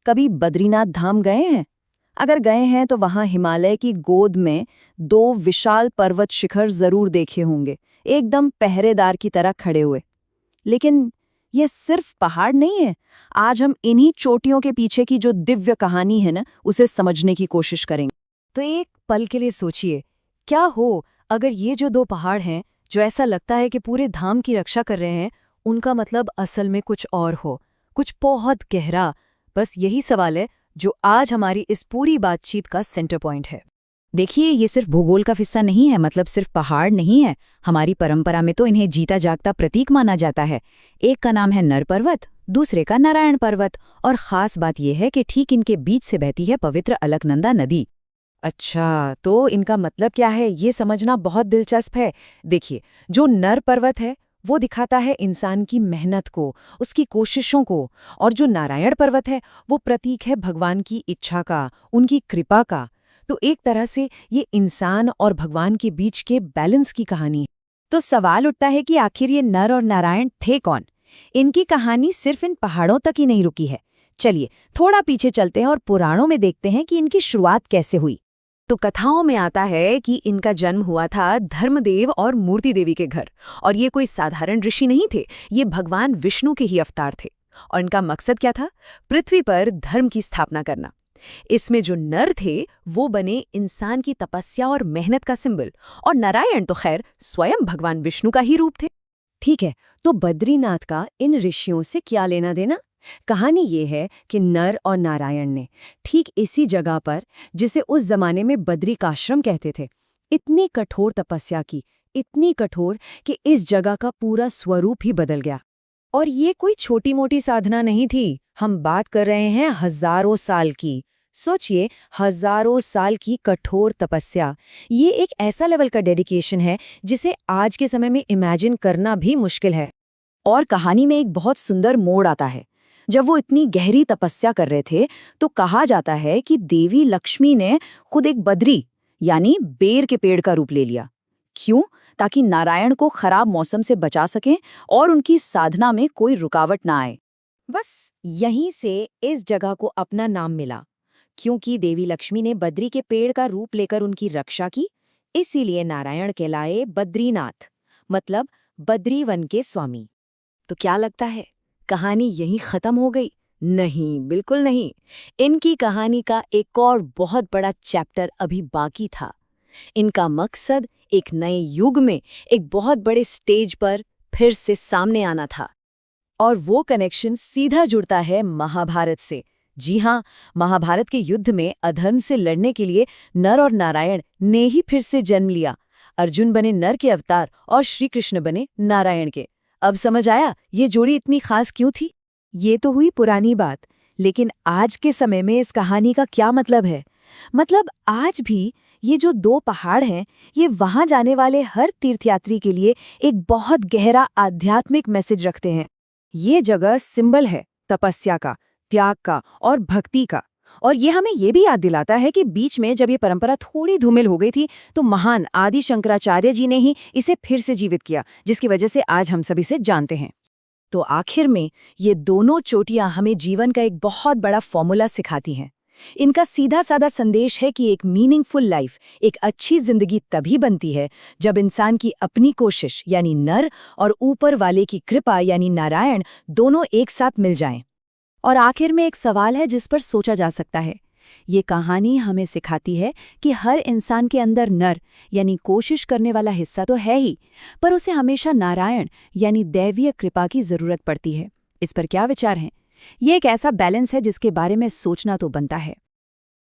कभी बद्रीनाथ धाम गए हैं? अगर गए हैं तो वहां हिमालय की गोद में दो विशाल पर्वत शिखर जरूर देखे होंगे, एकदम पहरेदार की तरह खड़े हुए। लेकिन ये सिर्फ पहाड़ नहीं है। आज हम इन्हीं चोटियों के पीछे की जो दिव्य कहानी है ना, उसे समझने की कोशिश करेंगे। तो एक पल के लिए सोचिए, क्या हो अगर ये जो दो पहाड़ हैं, जो ऐसा लगता है कि पूरे धाम की रक्षा कर रहे हैं, उनका मतलब असल में कुछ और हो, कुछ बहुत गहरा। बस यही सवाल है जो आज हमारी इस पूरी बातचीत का सेंटर पॉइंट है। देखिए, ये सिर्फ भूगोल का हिस्सा नहीं है, मतलब सिर्फ पहाड़ नहीं है। हमारी परंपरा में तो इन्हें जीता जागता प्रतीक माना जाता है। एक का नाम है नर पर्वत, दूसरे का नारायण पर्वत, और खास बात यह है कि ठीक इनके बीच से बहती है पवित्र अलकनंदा नदी। अच्छा, तो इनका मतलब क्या है, ये समझना बहुत दिलचस्प है। देखिए, जो नर पर्वत है वो दिखाता है इंसान की मेहनत को, उसकी कोशिशों को, और जो नारायण पर्वत है वो प्रतीक है भगवान की इच्छा का, उनकी कृपा का। तो एक तरह से ये इंसान और भगवान के बीच के बैलेंस की कहानी है। तो सवाल उठता है कि आखिर ये नर और नारायण थे कौन? इनकी कहानी सिर्फ इन पहाड़ों तक ही नहीं रुकी है। चलिए थोड़ा पीछे चलते हैं और पुराणों में देखते हैं कि इनकी शुरुआत कैसे हुई। तो कथाओं में आता है कि इनका जन्म हुआ था धर्मदेव और मूर्ति देवी के घर, और ये कोई साधारण ऋषि नहीं थे, ये भगवान विष्णु के ही अवतार थे। और इनका मकसद क्या था? पृथ्वी पर धर्म की स्थापना करना। इसमें जो नर थे वो बने इंसान की तपस्या और मेहनत का सिंबल, और नारायण तो खैर स्वयं भगवान विष्णु का ही रूप थे। ठीक है, तो बद्रीनाथ का इन ऋषियों से क्या लेना देना? कहानी ये है कि नर और नारायण ने ठीक इसी जगह पर, जिसे उस जमाने में बद्रिकाश्रम कहते थे, इतनी कठोर तपस्या की, इतनी कठोर कि इस जगह का पूरा स्वरूप ही बदल गया। और ये कोई छोटी मोटी साधना नहीं थी, हम बात कर रहे हैं हजारों साल की। सोचिए, हजारों साल की कठोर तपस्या। ये एक ऐसा लेवल का डेडिकेशन है जिसे आज के समय में इमेजिन करना भी मुश्किल है। और कहानी में एक बहुत सुंदर मोड़ आता है। जब वो इतनी गहरी तपस्या कर रहे थे तो कहा जाता है कि देवी लक्ष्मी ने खुद एक बद्री यानी बेर के पेड़ का रूप ले लिया। क्यों? ताकि नारायण को खराब मौसम से बचा सकें और उनकी साधना में कोई रुकावट ना आए। बस यहीं से इस जगह को अपना नाम मिला, क्योंकि देवी लक्ष्मी ने बद्री के पेड़ का रूप लेकर उनकी रक्षा की, इसीलिए नारायण कहलाए बद्रीनाथ, मतलब बद्री वन के स्वामी। तो क्या लगता है कहानी यहीं खत्म हो गई? नहीं, बिल्कुल नहीं। इनकी कहानी का एक और बहुत बड़ा चैप्टर अभी बाकी था। इनका मकसद एक नए युग में एक बहुत बड़े स्टेज पर फिर से सामने आना था। और वो कनेक्शन सीधा जुड़ता है महाभारत से। जी हाँ, महाभारत के युद्ध में अधर्म से लड़ने के लिए नर और नारायण ने ही फिर से जन्म लिया। अर्जुन बने नर के अवतार और श्री कृष्ण बने नारायण के। अब समझ आया ये जोड़ी इतनी खास क्यों थी? ये तो हुई पुरानी बात, लेकिन आज के समय में इस कहानी का क्या मतलब है? मतलब आज भी ये जो दो पहाड़ हैं, ये वहां जाने वाले हर तीर्थयात्री के लिए एक बहुत गहरा आध्यात्मिक मैसेज रखते हैं। ये जगह सिंबल है तपस्या का, त्याग का और भक्ति का। और ये हमें ये भी याद दिलाता है कि बीच में जब ये परंपरा थोड़ी धूमिल हो गई थी तो महान आदि शंकराचार्य जी ने ही इसे फिर से जीवित किया, जिसकी वजह से आज हम सभी से जानते हैं। तो आखिर में ये दोनों चोटियां हमें जीवन का एक बहुत बड़ा फॉर्मूला सिखाती हैं। इनका सीधा साधा संदेश है कि एक मीनिंगफुल लाइफ, एक अच्छी जिंदगी तभी बनती है जब इंसान की अपनी कोशिश यानी नर और ऊपर वाले की कृपा यानी नारायण दोनों एक साथ मिल जाएं। और आखिर में एक सवाल है जिस पर सोचा जा सकता है। ये कहानी हमें सिखाती है कि हर इंसान के अंदर नर यानी कोशिश करने वाला हिस्सा तो है ही, पर उसे हमेशा नारायण यानी दैवीय कृपा की जरूरत पड़ती है। इस पर क्या विचार है? ये एक ऐसा बैलेंस है जिसके बारे में सोचना तो बनता है।